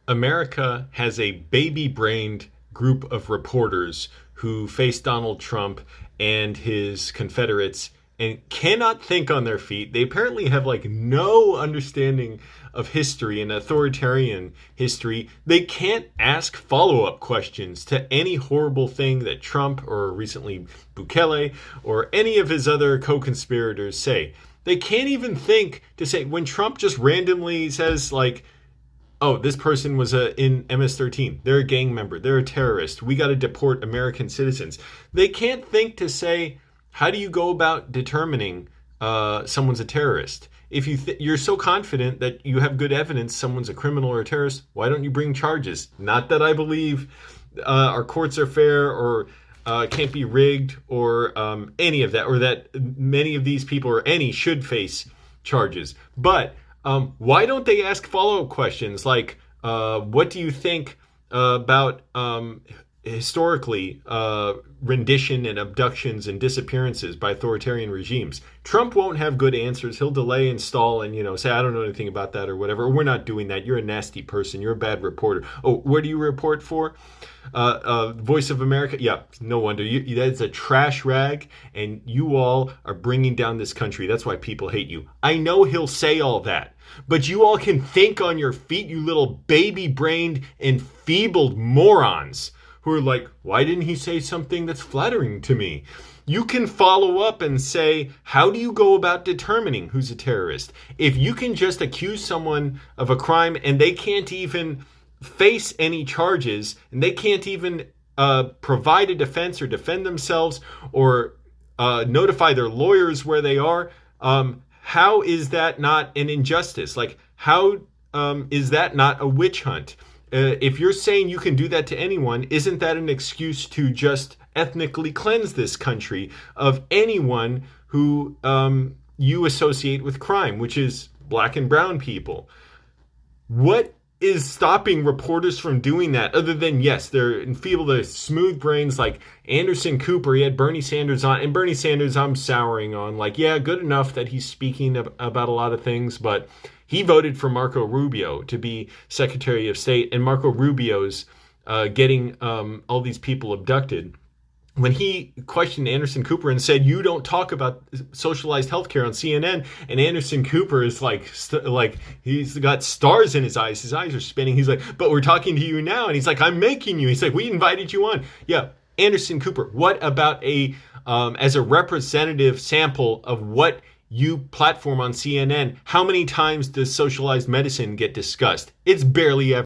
America has a baby-brained group of reporters who face Donald Trump and his Confederates and cannot think on their feet. They apparently have like no understanding of history and authoritarian history. They can't ask follow-up questions to any horrible thing that Trump or recently Bukele or any of his other co-conspirators say. They can't even think to say when Trump just randomly says like, oh, this person was in MS-13. They're a gang member. They're a terrorist. We got to deport American citizens. They can't think to say, how do you go about determining someone's a terrorist? If you're so confident that you have good evidence someone's a criminal or a terrorist, why don't you bring charges? Not that I believe our courts are fair or can't be rigged or any of that, or that many of these people or any should face charges. But why don't they ask follow-up questions like, what do you think about historically rendition and abductions and disappearances by authoritarian regimes? Trump won't have good answers. He'll delay and stall and, say, I don't know anything about that or whatever. Or we're not doing that. You're a nasty person. You're a bad reporter. Oh, where do you report for? Voice of America? Yeah, no wonder. That's a trash rag, and you all are bringing down this country. That's why people hate you. I know he'll say all that, but you all can think on your feet, you little baby-brained, enfeebled morons who are like, why didn't he say something that's flattering to me? You can follow up and say, how do you go about determining who's a terrorist? If you can just accuse someone of a crime and they can't even face any charges and they can't even provide a defense or defend themselves or notify their lawyers where they are, how is that not an injustice? Like, how is that not a witch hunt? If you're saying you can do that to anyone, isn't that an excuse to just ethnically cleanse this country of anyone who you associate with crime, which is black and brown people? What is stopping reporters from doing that other than, yes, they're enfeebled, they're smooth brains like Anderson Cooper? He had Bernie Sanders on, and Bernie Sanders I'm souring on. Like, yeah, good enough that he's speaking about a lot of things, but he voted for Marco Rubio to be Secretary of State, and Marco Rubio's getting all these people abducted. When he questioned Anderson Cooper and said, you don't talk about socialized healthcare on CNN, and Anderson Cooper is like he's got stars in his eyes are spinning. He's like, but we're talking to you now. And he's like, I'm making you. He's like, we invited you on. Yeah, Anderson Cooper, what about as a representative sample of what you platform on CNN, how many times does socialized medicine get discussed? It's barely ever.